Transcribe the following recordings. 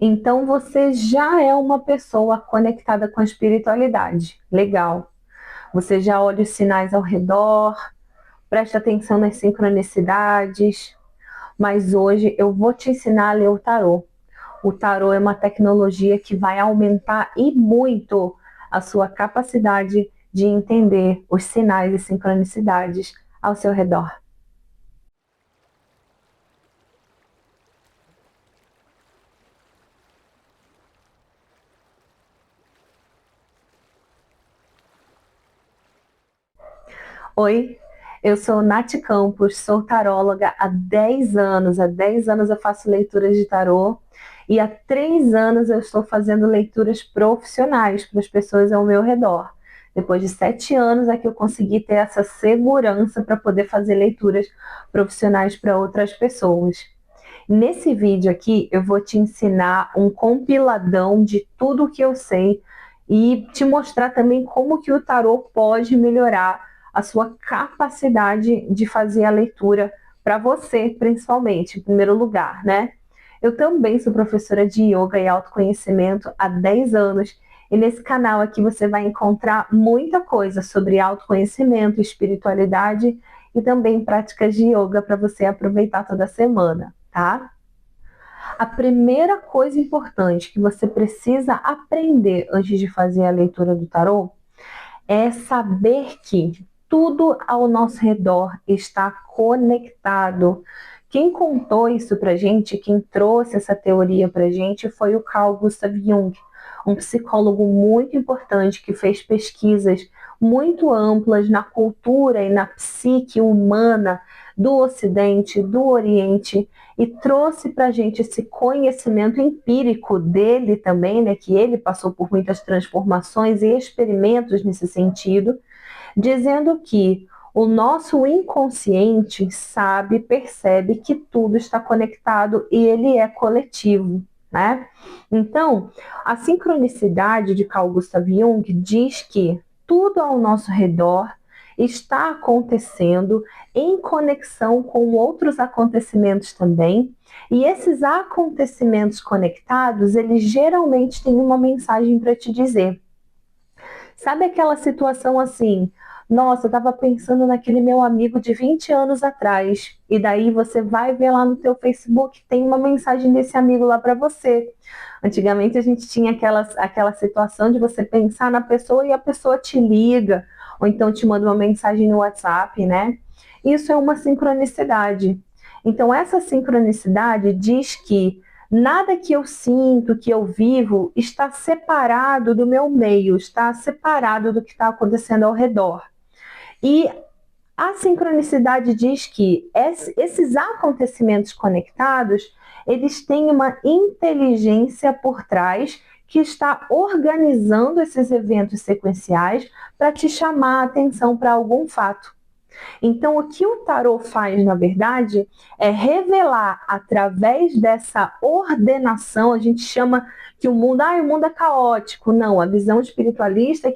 Então você já é uma pessoa conectada com a espiritualidade. Legal. Você já olha os sinais ao redor, presta atenção nas sincronicidades. Mas hoje eu vou te ensinar a ler o tarô. O tarô é uma tecnologia que vai aumentar e muito a sua capacidade de entender os sinais e sincronicidades ao seu redor. Oi, eu sou Nath Campos, sou taróloga há 10 anos. Há 10 anos eu faço leituras de tarô e há 3 anos eu estou fazendo leituras profissionais para as pessoas ao meu redor. Depois de 7 anos é que eu consegui ter essa segurança para poder fazer leituras profissionais para outras pessoas. Nesse vídeo aqui eu vou te ensinar um compiladão de tudo o que eu sei e te mostrar também como que o tarô pode melhorar a sua capacidade de fazer a leitura para você, principalmente, em primeiro lugar, né? Eu também sou professora de yoga e autoconhecimento há 10 anos, e nesse canal aqui você vai encontrar muita coisa sobre autoconhecimento, espiritualidade e também práticas de yoga para você aproveitar toda semana, tá? A primeira coisa importante que você precisa aprender antes de fazer a leitura do tarô é saber que tudo ao nosso redor está conectado. Quem contou isso pra gente, quem trouxe essa teoria pra gente foi o Carl Gustav Jung, um psicólogo muito importante que fez pesquisas muito amplas na cultura e na psique humana do Ocidente, do Oriente, e trouxe para a gente esse conhecimento empírico dele também, né, que ele passou por muitas transformações e experimentos nesse sentido, dizendo que o nosso inconsciente sabe, percebe que tudo está conectado e ele é coletivo, né? Então, a sincronicidade de Carl Gustav Jung diz que tudo ao nosso redor está acontecendo em conexão com outros acontecimentos também, e esses acontecimentos conectados, eles geralmente têm uma mensagem para te dizer. Sabe aquela situação assim? Nossa, eu estava pensando naquele meu amigo de 20 anos atrás. E daí você vai ver lá no teu Facebook, tem uma mensagem desse amigo lá para você. Antigamente a gente tinha aquela situação de você pensar na pessoa e a pessoa te liga, ou então te manda uma mensagem no WhatsApp, né? Isso é uma sincronicidade. Então, essa sincronicidade diz que nada que eu sinto, que eu vivo, está separado do meu meio, está separado do que está acontecendo ao redor. E a sincronicidade diz que esses acontecimentos conectados, eles têm uma inteligência por trás que está organizando esses eventos sequenciais para te chamar a atenção para algum fato. Então, o que o tarô faz, na verdade, é revelar através dessa ordenação, a gente chama que o mundo é caótico. Não, a visão espiritualista é,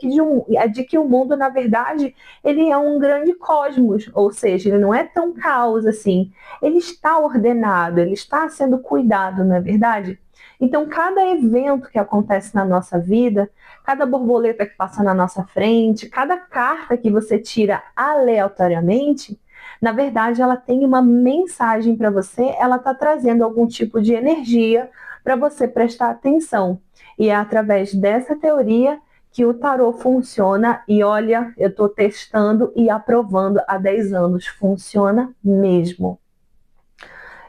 é de que o mundo, na verdade, ele é um grande cosmos, ou seja, ele não é tão caos assim. Ele está ordenado, ele está sendo cuidado, não é verdade? Então, cada evento que acontece na nossa vida, cada borboleta que passa na nossa frente, cada carta que você tira aleatoriamente, na verdade, ela tem uma mensagem para você, ela está trazendo algum tipo de energia para você prestar atenção. E é através dessa teoria que o tarô funciona. E olha, eu estou testando e aprovando há 10 anos, funciona mesmo.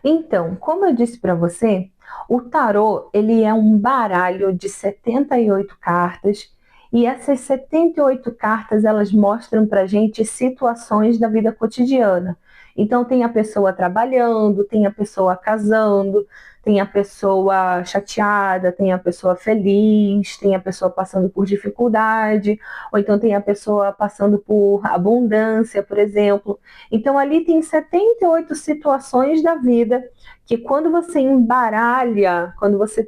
Então, como eu disse para você, o tarô ele é um baralho de 78 cartas, e essas 78 cartas elas mostram para a gente situações da vida cotidiana. Então tem a pessoa trabalhando, tem a pessoa casando, tem a pessoa chateada, tem a pessoa feliz, tem a pessoa passando por dificuldade, ou então tem a pessoa passando por abundância, por exemplo. Então ali tem 78 situações da vida que quando você embaralha, quando você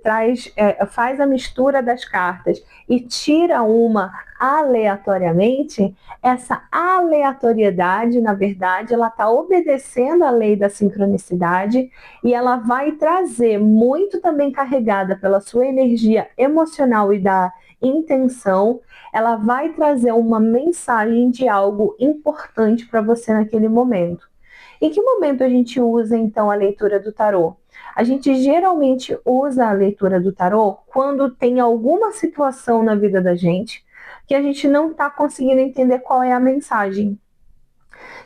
faz a mistura das cartas e tira uma aleatoriamente, essa aleatoriedade, na verdade, ela está obedecendo à lei da sincronicidade e ela vai trazer, muito também carregada pela sua energia emocional e da intenção, ela vai trazer uma mensagem de algo importante para você naquele momento. Em que momento a gente usa então a leitura do tarô? A gente geralmente usa a leitura do tarô quando tem alguma situação na vida da gente que a gente não está conseguindo entender qual é a mensagem.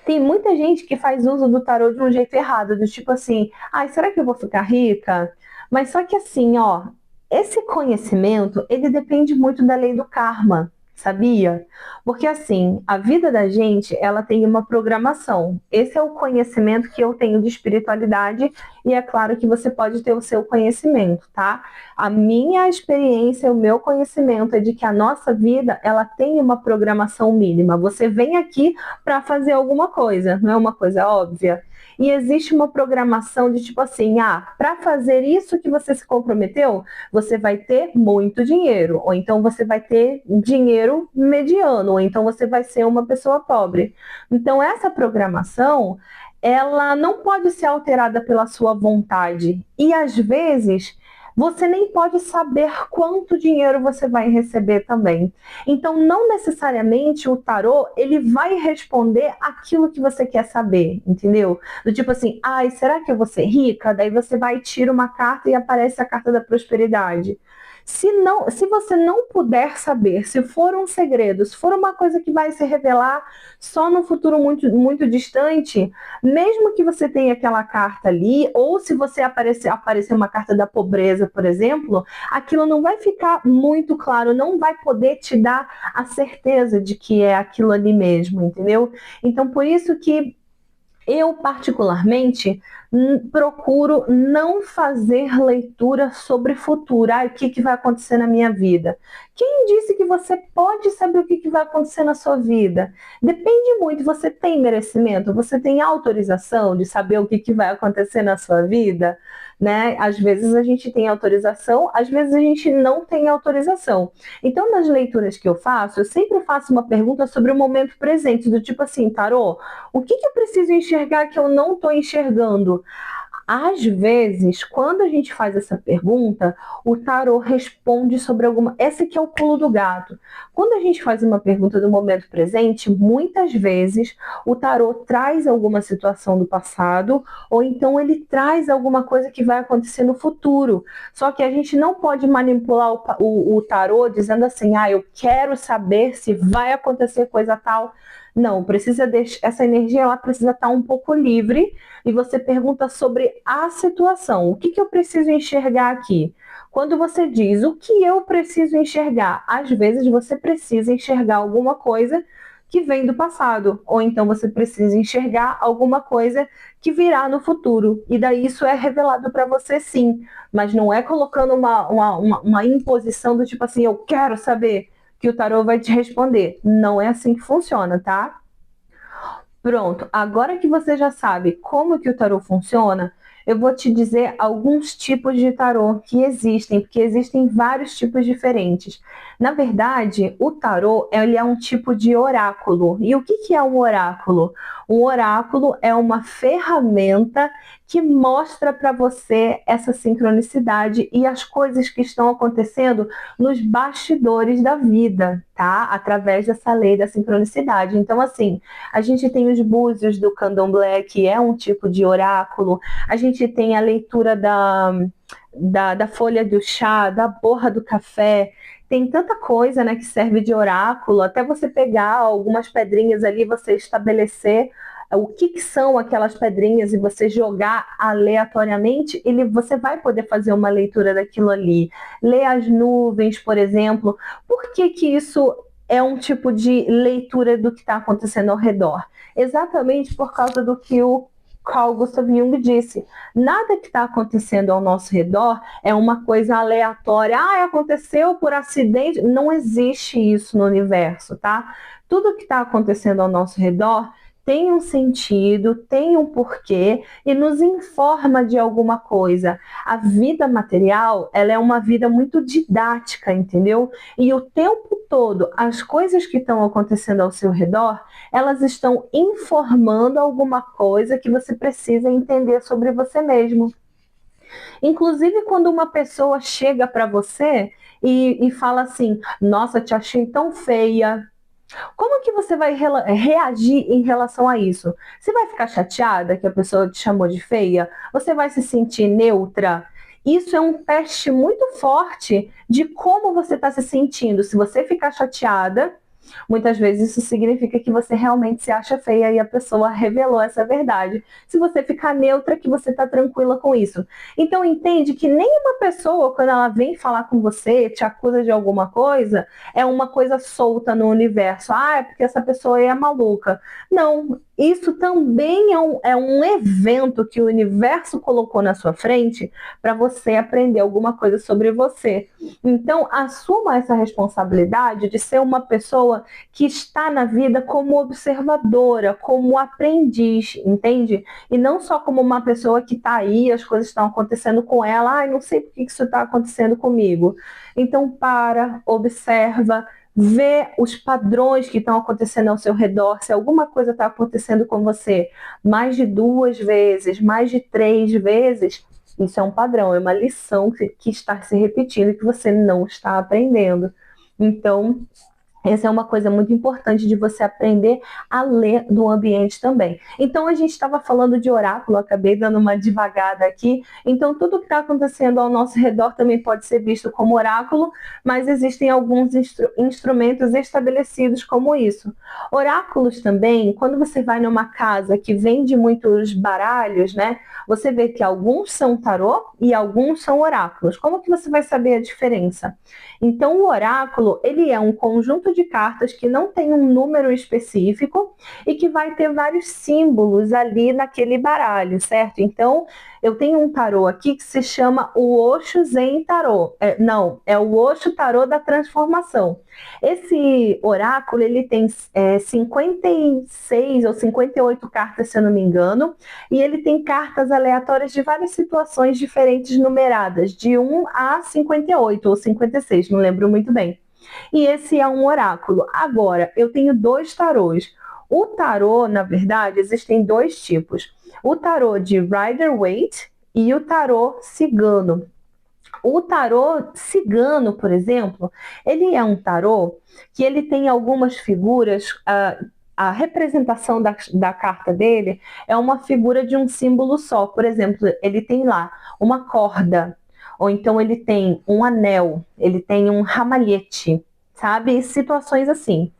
Tem muita gente que faz uso do tarô de um jeito errado, do tipo assim, ai, será que eu vou ficar rica? Mas só que assim, ó, esse conhecimento, ele depende muito da lei do karma, sabia? Porque assim, a vida da gente, ela tem uma programação. Esse é o conhecimento que eu tenho de espiritualidade e é claro que você pode ter o seu conhecimento, tá? A minha experiência, o meu conhecimento é de que a nossa vida, ela tem uma programação mínima. Você vem aqui para fazer alguma coisa, não é uma coisa óbvia? E existe uma programação de tipo assim, para fazer isso que você se comprometeu, você vai ter muito dinheiro, ou então você vai ter dinheiro mediano, ou então você vai ser uma pessoa pobre. Então essa programação, ela não pode ser alterada pela sua vontade. E às vezes você nem pode saber quanto dinheiro você vai receber também. Então, não necessariamente o tarô, ele vai responder aquilo que você quer saber, entendeu? Do tipo assim, ai, será que eu vou ser rica? Daí você vai e tira uma carta e aparece a carta da prosperidade. Se você não puder saber, se for um segredo, se for uma coisa que vai se revelar só no futuro muito, muito distante, mesmo que você tenha aquela carta ali, ou se você aparecer uma carta da pobreza, por exemplo, aquilo não vai ficar muito claro, não vai poder te dar a certeza de que é aquilo ali mesmo, entendeu? Então, por isso que eu, particularmente, procuro não fazer leitura sobre futuro. O que vai acontecer na minha vida? Quem disse que você pode saber o que vai acontecer na sua vida? Depende muito. Você tem merecimento? Você tem autorização de saber o que vai acontecer na sua vida? Né? Às vezes a gente tem autorização, às vezes a gente não tem autorização. Então, nas leituras que eu faço, eu sempre faço uma pergunta sobre o momento presente, do tipo assim, tarô, o que eu preciso enxergar que eu não estou enxergando? Às vezes, quando a gente faz essa pergunta, o tarô responde sobre alguma. Esse que é o pulo do gato. Quando a gente faz uma pergunta do momento presente, muitas vezes o tarô traz alguma situação do passado, ou então ele traz alguma coisa que vai acontecer no futuro. Só que a gente não pode manipular o tarô dizendo assim, eu quero saber se vai acontecer coisa tal. Não, precisa deixar, essa energia ela precisa estar um pouco livre e você pergunta sobre a situação. O que eu preciso enxergar aqui? Quando você diz o que eu preciso enxergar, às vezes você precisa enxergar alguma coisa que vem do passado, ou então você precisa enxergar alguma coisa que virá no futuro. E daí isso é revelado para você sim, mas não é colocando uma imposição do tipo assim, eu quero saber que o tarô vai te responder. Não é assim que funciona, tá? Pronto, agora que você já sabe como que o tarô funciona, eu vou te dizer alguns tipos de tarô que existem, porque existem vários tipos diferentes. Na verdade, o tarô ele é um tipo de oráculo. E o que é um oráculo? Um oráculo é uma ferramenta que mostra para você essa sincronicidade e as coisas que estão acontecendo nos bastidores da vida, tá? Através dessa lei da sincronicidade. Então, assim, a gente tem os búzios do candomblé, que é um tipo de oráculo. A gente tem a leitura da folha do chá, da borra do café. Tem tanta coisa, né, que serve de oráculo, até você pegar algumas pedrinhas ali, você estabelecer o que são aquelas pedrinhas e você jogar aleatoriamente, você vai poder fazer uma leitura daquilo ali. Ler as nuvens, por exemplo. Por que isso é um tipo de leitura do que está acontecendo ao redor? Exatamente por causa do que o Carl Gustav Jung disse. Nada que está acontecendo ao nosso redor é uma coisa aleatória. Aconteceu por acidente. Não existe isso no universo, tá? Tudo que está acontecendo ao nosso redor tem um sentido, tem um porquê e nos informa de alguma coisa. A vida material, ela é uma vida muito didática, entendeu? E o tempo todo, as coisas que estão acontecendo ao seu redor, elas estão informando alguma coisa que você precisa entender sobre você mesmo. Inclusive, quando uma pessoa chega para você e fala assim: Nossa, te achei tão feia. Como que você vai reagir em relação a isso? Você vai ficar chateada que a pessoa te chamou de feia? Você vai se sentir neutra? Isso é um teste muito forte de como você está se sentindo. Se você ficar chateada, muitas vezes isso significa que você realmente se acha feia e a pessoa revelou essa verdade. Se você ficar neutra, que você está tranquila com isso. Então entende que nenhuma pessoa, quando ela vem falar com você, te acusa de alguma coisa, é uma coisa solta no universo. Ah, é porque essa pessoa aí é maluca. Não, isso também é um evento que o universo colocou na sua frente para você aprender alguma coisa sobre você. Então, assuma essa responsabilidade de ser uma pessoa que está na vida como observadora, como aprendiz, entende? E não só como uma pessoa que está aí, as coisas estão acontecendo com ela, ai, não sei por que isso está acontecendo comigo. Então, observa, vê os padrões que estão acontecendo ao seu redor, se alguma coisa está acontecendo com você mais de 2 vezes, mais de 3 vezes, isso é um padrão, é uma lição que está se repetindo e que você não está aprendendo. Então, essa é uma coisa muito importante de você aprender a ler no ambiente também. Então, a gente estava falando de oráculo, acabei dando uma devagada aqui. Então, tudo que está acontecendo ao nosso redor também pode ser visto como oráculo, mas existem alguns instrumentos estabelecidos como isso. Oráculos também, quando você vai numa casa que vende muitos baralhos, né? Você vê que alguns são tarô e alguns são oráculos. Como que você vai saber a diferença? Então, o oráculo, ele é um conjunto de cartas que não tem um número específico e que vai ter vários símbolos ali naquele baralho, certo? Então, eu tenho um tarô aqui que se chama o Osho Zen Tarô. Não, é o Osho Tarô da Transformação. Esse oráculo, ele tem 56 ou 58 cartas, se eu não me engano, e ele tem cartas aleatórias de várias situações diferentes numeradas, de 1 a 58 ou 56, não lembro muito bem. E esse é um oráculo. Agora, eu tenho 2 tarôs. O tarô, na verdade, existem 2 tipos. O tarô de Rider-Waite e o tarô cigano. O tarô cigano, por exemplo, ele é um tarô que ele tem algumas figuras. A representação da carta dele é uma figura de um símbolo só. Por exemplo, ele tem lá uma corda, ou então ele tem um anel, ele tem um ramalhete, sabe? Situações assim.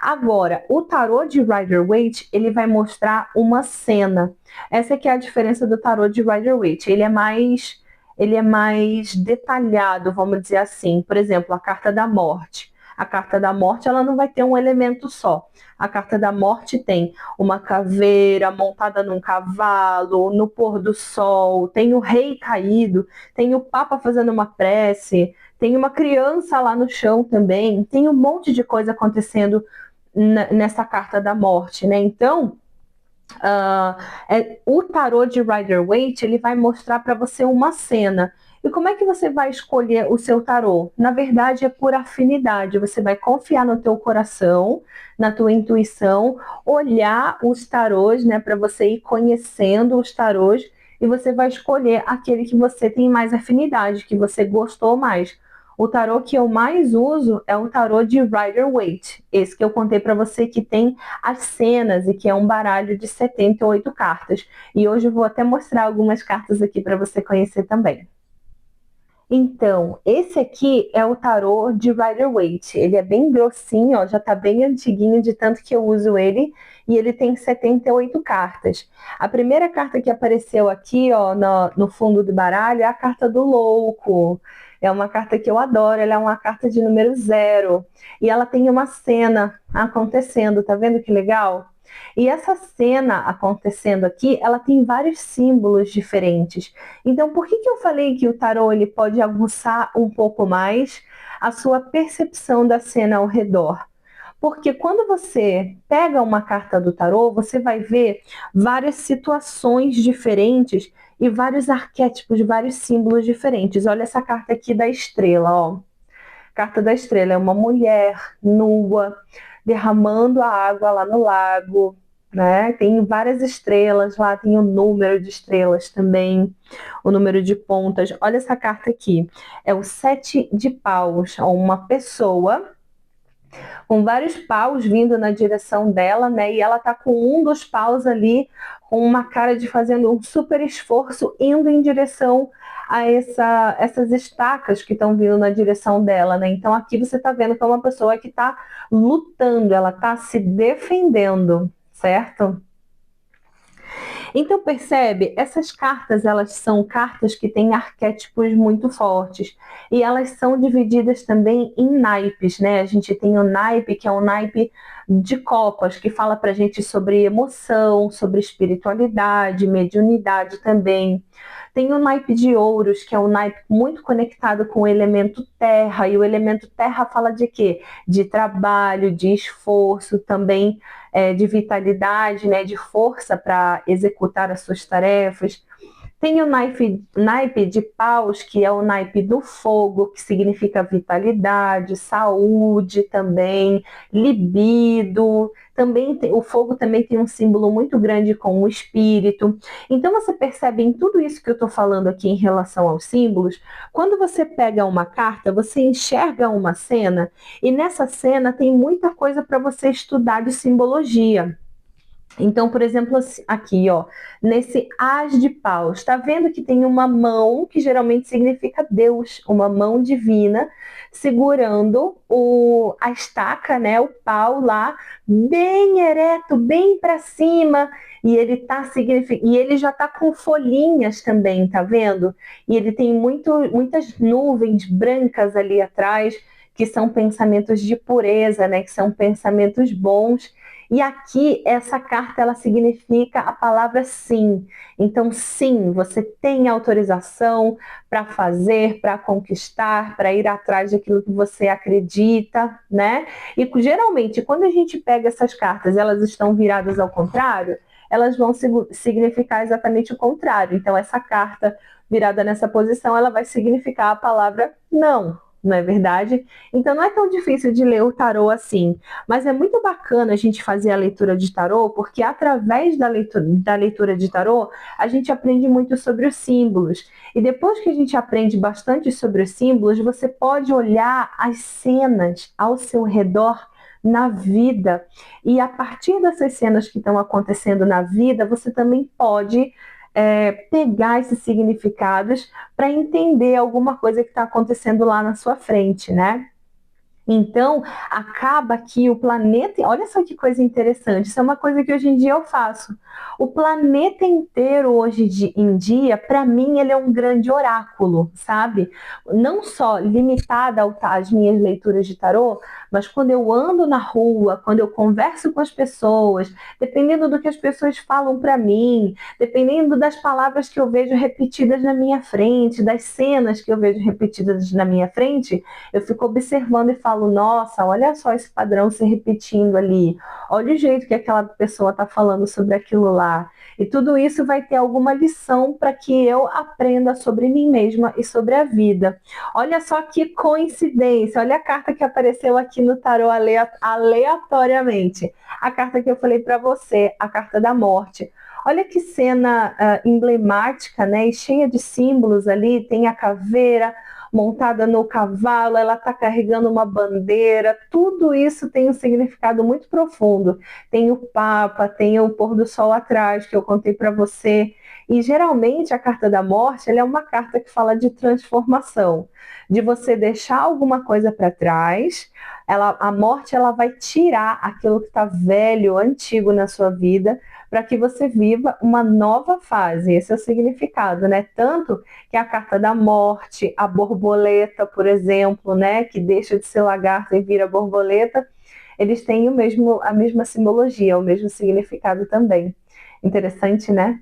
Agora, o tarô de Rider-Waite, ele vai mostrar uma cena. Essa que é a diferença do tarô de Rider-Waite. Ele é mais detalhado, vamos dizer assim. Por exemplo, a carta da morte. A carta da morte, ela não vai ter um elemento só. A carta da morte tem uma caveira montada num cavalo, no pôr do sol, tem o rei caído, tem o papa fazendo uma prece, tem uma criança lá no chão também, tem um monte de coisa acontecendo nessa carta da morte, né? Então, o tarô de Rider-Waite, ele vai mostrar para você uma cena. E como é que você vai escolher o seu tarô? Na verdade, é por afinidade. Você vai confiar no teu coração, na tua intuição, olhar os tarôs, né, para você ir conhecendo os tarôs e você vai escolher aquele que você tem mais afinidade, que você gostou mais. O tarô que eu mais uso é o tarô de Rider-Waite, esse que eu contei para você que tem as cenas e que é um baralho de 78 cartas. E hoje eu vou até mostrar algumas cartas aqui para você conhecer também. Então, esse aqui é o tarô de Rider-Waite. Ele é bem grossinho, ó, já tá bem antiguinho de tanto que eu uso ele, e ele tem 78 cartas. A primeira carta que apareceu aqui, ó, no fundo do baralho é a carta do louco. É uma carta que eu adoro, ela é uma carta de número 0. E ela tem uma cena acontecendo, tá vendo que legal? E essa cena acontecendo aqui, ela tem vários símbolos diferentes. Então, por que eu falei que o tarô ele pode aguçar um pouco mais a sua percepção da cena ao redor? Porque quando você pega uma carta do tarô, você vai ver várias situações diferentes e vários arquétipos, vários símbolos diferentes. Olha essa carta aqui da estrela, ó. Carta da estrela é uma mulher nua, derramando a água lá no lago, né? Tem várias estrelas lá, tem o número de estrelas também, o número de pontas. Olha essa carta aqui, é o 7 de paus, uma pessoa com vários paus vindo na direção dela, né? E ela tá com um dos paus ali, com uma cara de fazendo um super esforço, indo em direção a essas estacas que estão vindo na direção dela, né? Então aqui você tá vendo que é uma pessoa que tá lutando, ela tá se defendendo, certo? Então percebe, essas cartas, elas são cartas que têm arquétipos muito fortes e elas são divididas também em naipes, né? A gente tem o naipe, que é o naipe de copas, que fala pra gente sobre emoção, sobre espiritualidade, mediunidade também. Tem o naipe de ouros, que é um naipe muito conectado com o elemento terra, e o elemento terra fala de quê? De trabalho, de esforço, também de vitalidade, né, de força para executar as suas tarefas. Tem o naipe de paus, que é o naipe do fogo, que significa vitalidade, saúde também, libido. Também o fogo também tem um símbolo muito grande com o espírito. Então você percebe em tudo isso que eu estou falando aqui em relação aos símbolos, quando você pega uma carta, você enxerga uma cena e nessa cena tem muita coisa para você estudar de simbologia. Então, por exemplo, aqui, ó, nesse As de Paus, está vendo que tem uma mão que geralmente significa Deus, uma mão divina, segurando a estaca, né, o pau lá, bem ereto, bem para cima, e ele já está com folhinhas também, tá vendo? E ele tem muitas nuvens brancas ali atrás, que são pensamentos de pureza, né, que são pensamentos bons. E aqui, essa carta, ela significa a palavra sim. Então, sim, você tem autorização para fazer, para conquistar, para ir atrás daquilo que você acredita, né? E geralmente, quando a gente pega essas cartas, elas estão viradas ao contrário, elas vão significar exatamente o contrário. Então, essa carta virada nessa posição, ela vai significar a palavra não. Não é verdade? Então não é tão difícil de ler o tarô assim, mas é muito bacana a gente fazer a leitura de tarô, porque através da leitura de tarô, a gente aprende muito sobre os símbolos. E depois que a gente aprende bastante sobre os símbolos, você pode olhar as cenas ao seu redor na vida. E a partir dessas cenas que estão acontecendo na vida, você também pode pegar esses significados para entender alguma coisa que está acontecendo lá na sua frente, né? Então, acaba que o planeta, olha só que coisa interessante, isso é uma coisa que hoje em dia eu faço. O planeta inteiro hoje em dia, para mim, ele é um grande oráculo, sabe? Não só limitada às minhas leituras de tarô, mas quando eu ando na rua, quando eu converso com as pessoas, dependendo do que as pessoas falam para mim, dependendo das palavras que eu vejo repetidas na minha frente, das cenas que eu vejo repetidas na minha frente, eu fico observando e falo, nossa, olha só esse padrão se repetindo ali, olha o jeito que aquela pessoa está falando sobre aquilo lá. E tudo isso vai ter alguma lição para que eu aprenda sobre mim mesma e sobre a vida. Olha só que coincidência, olha a carta que apareceu aqui no tarô aleatoriamente. A carta que eu falei para você, a carta da morte. Olha que cena emblemática, né? E cheia de símbolos ali, tem a caveira montada no cavalo, ela está carregando uma bandeira, tudo isso tem um significado muito profundo. Tem o Papa, tem o pôr do sol atrás, que eu contei para você. E geralmente a carta da morte, ela é uma carta que fala de transformação, de você deixar alguma coisa para trás. A morte ela vai tirar aquilo que está velho, antigo na sua vida, para que você viva uma nova fase. Esse é o significado, né? Tanto que a carta da morte, a borboleta, por exemplo, né? Que deixa de ser lagarto e vira borboleta, eles têm a mesma simbologia, o mesmo significado também. Interessante, né?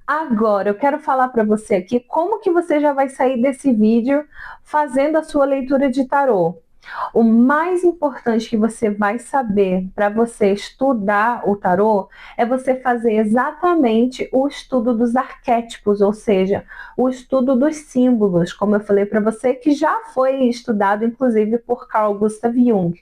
Agora, eu quero falar para você aqui como que você já vai sair desse vídeo fazendo a sua leitura de tarô. O mais importante que você vai saber para você estudar o tarô é você fazer exatamente o estudo dos arquétipos, ou seja, o estudo dos símbolos, como eu falei para você, que já foi estudado inclusive por Carl Gustav Jung.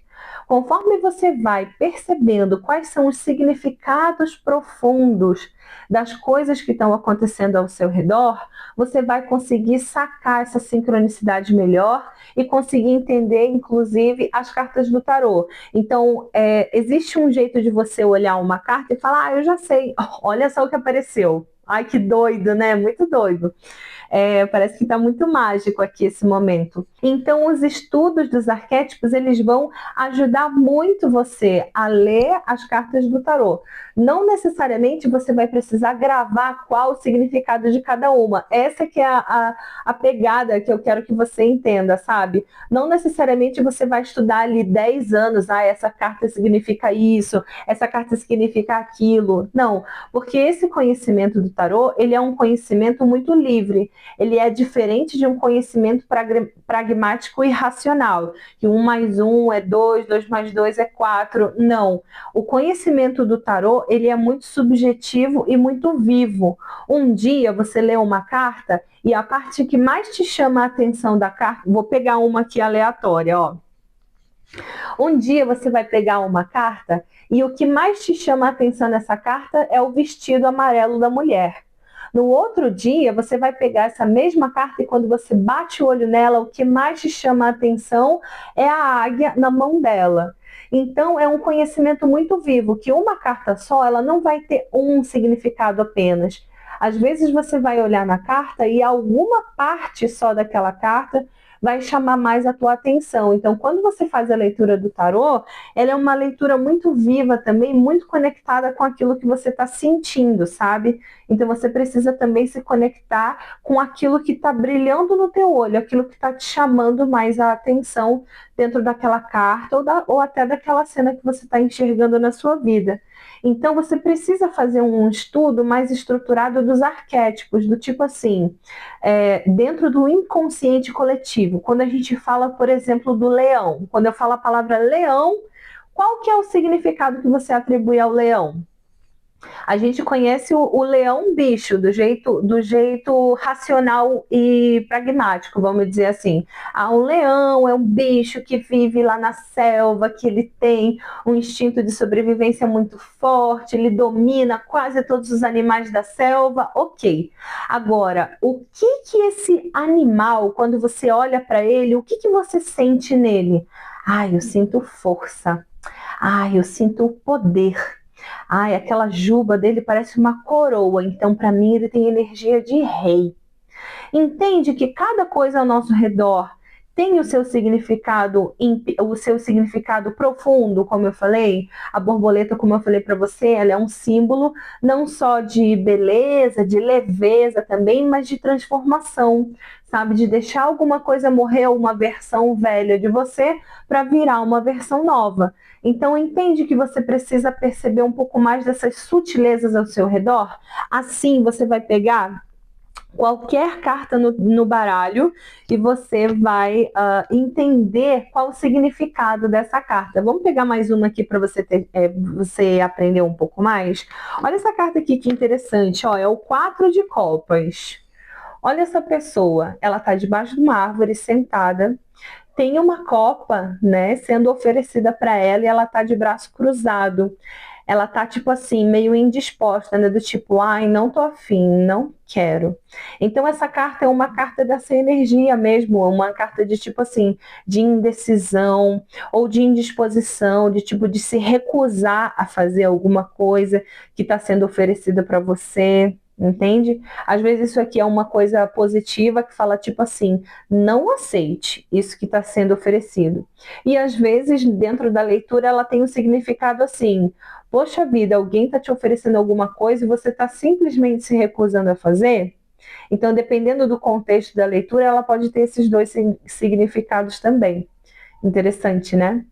Conforme você vai percebendo quais são os significados profundos das coisas que estão acontecendo ao seu redor, você vai conseguir sacar essa sincronicidade melhor e conseguir entender, inclusive, as cartas do tarô. Então, existe um jeito de você olhar uma carta e falar, eu já sei, olha só o que apareceu. Ai, que doido, né? Muito doido. Parece que está muito mágico aqui esse momento. Então, os estudos dos arquétipos, eles vão ajudar muito você a ler as cartas do tarô. Não necessariamente você vai precisar gravar qual o significado de cada uma. Essa que é a pegada que eu quero que você entenda, sabe? Não necessariamente você vai estudar ali 10 anos, essa carta significa isso, essa carta significa aquilo. Não, porque esse conhecimento do tarô, ele é um conhecimento muito livre. Ele é diferente de um conhecimento pragmático e racional, que 1 mais 1 é 2, 2 mais 2 é 4. Não. O conhecimento do tarô, ele é muito subjetivo e muito vivo. Um dia você lê uma carta e a parte que mais te chama a atenção da carta, vou pegar uma aqui aleatória, ó. Um dia você vai pegar uma carta e o que mais te chama a atenção nessa carta é o vestido amarelo da mulher. No outro dia, você vai pegar essa mesma carta e quando você bate o olho nela, o que mais te chama a atenção é a águia na mão dela. Então, é um conhecimento muito vivo, que uma carta só, ela não vai ter um significado apenas. Às vezes você vai olhar na carta e alguma parte só daquela carta vai chamar mais a tua atenção. Então, quando você faz a leitura do tarô, ela é uma leitura muito viva também, muito conectada com aquilo que você está sentindo, sabe? Então, você precisa também se conectar com aquilo que está brilhando no teu olho, aquilo que está te chamando mais a atenção dentro daquela carta ou até daquela cena que você está enxergando na sua vida. Então, você precisa fazer um estudo mais estruturado dos arquétipos, do tipo assim, dentro do inconsciente coletivo. Quando a gente fala, por exemplo, do leão, quando eu falo a palavra leão, qual que é o significado que você atribui ao leão? A gente conhece o leão bicho, do jeito racional e pragmático, vamos dizer assim. Um leão é um bicho que vive lá na selva, que ele tem um instinto de sobrevivência muito forte, ele domina quase todos os animais da selva, ok. Agora, o que esse animal, quando você olha para ele, o que você sente nele? Eu sinto força. Eu sinto poder. Aquela juba dele parece uma coroa, então para mim ele tem energia de rei. Entende que cada coisa ao nosso redor tem o seu significado profundo, como eu falei? A borboleta, como eu falei para você, ela é um símbolo não só de beleza, de leveza também, mas de transformação, sabe? De deixar alguma coisa morrer, uma versão velha de você, para virar uma versão nova. Então, entende que você precisa perceber um pouco mais dessas sutilezas ao seu redor? Assim, você vai pegar qualquer carta no baralho e você vai entender qual o significado dessa carta. Vamos pegar mais uma aqui para você aprender um pouco mais? Olha essa carta aqui que interessante, ó, é o 4 de copas. Olha essa pessoa, ela está debaixo de uma árvore sentada, tem uma copa, né, sendo oferecida para ela e ela está de braço cruzado. Ela tá, tipo assim, meio indisposta, né? Do tipo, não tô afim, não quero. Então, essa carta é uma carta dessa energia mesmo, uma carta de, tipo assim, de indecisão ou de indisposição, de tipo, de se recusar a fazer alguma coisa que está sendo oferecida para você. Entende? Às vezes isso aqui é uma coisa positiva que fala tipo assim, não aceite isso que está sendo oferecido. E às vezes dentro da leitura ela tem um significado assim, poxa vida, alguém está te oferecendo alguma coisa e você está simplesmente se recusando a fazer? Então, dependendo do contexto da leitura, ela pode ter esses dois significados também. Interessante, né?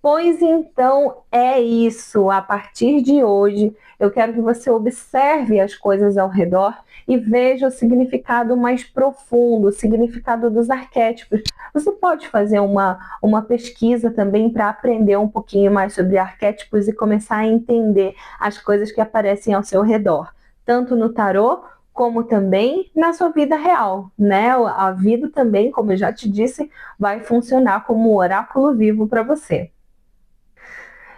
Pois então é isso. A partir de hoje, eu quero que você observe as coisas ao redor e veja o significado mais profundo, o significado dos arquétipos. Você pode fazer uma pesquisa também para aprender um pouquinho mais sobre arquétipos e começar a entender as coisas que aparecem ao seu redor, tanto no tarô como também na sua vida real, né? A vida também, como eu já te disse, vai funcionar como um oráculo vivo para você.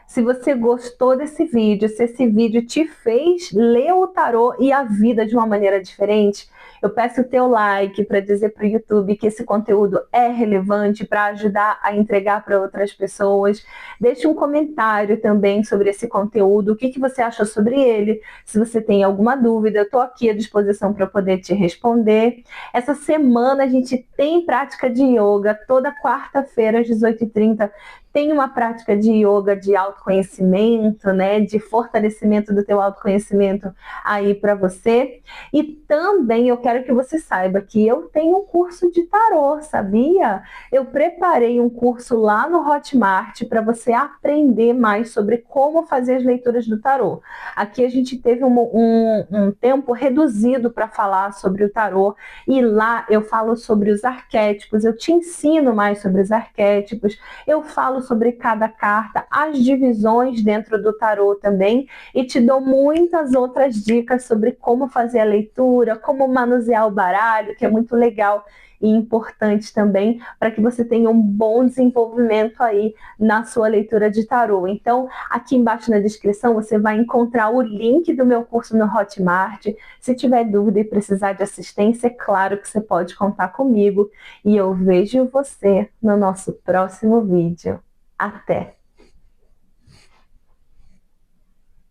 Se você gostou desse vídeo, se esse vídeo te fez ler o tarô e a vida de uma maneira diferente, eu peço o teu like para dizer para o YouTube que esse conteúdo é relevante para ajudar a entregar para outras pessoas. Deixe um comentário também sobre esse conteúdo, o que você acha sobre ele. Se você tem alguma dúvida, eu estou aqui à disposição para poder te responder. Essa semana a gente tem prática de yoga, toda quarta-feira às 18h30. Tem uma prática de yoga de autoconhecimento, né, de fortalecimento do teu autoconhecimento aí para você. E também eu quero que você saiba que eu tenho um curso de tarô, sabia? Eu preparei um curso lá no Hotmart para você aprender mais sobre como fazer as leituras do tarô. Aqui a gente teve um tempo reduzido para falar sobre o tarô e lá eu falo sobre os arquétipos, eu te ensino mais sobre os arquétipos, eu falo sobre cada carta, as divisões dentro do tarô também, e te dou muitas outras dicas sobre como fazer a leitura, como manusear o baralho, que é muito legal e importante também para que você tenha um bom desenvolvimento aí na sua leitura de tarô. Então, aqui embaixo na descrição você vai encontrar o link do meu curso no Hotmart. Se tiver dúvida e precisar de assistência, é claro que você pode contar comigo. E eu vejo você no nosso próximo vídeo. Até!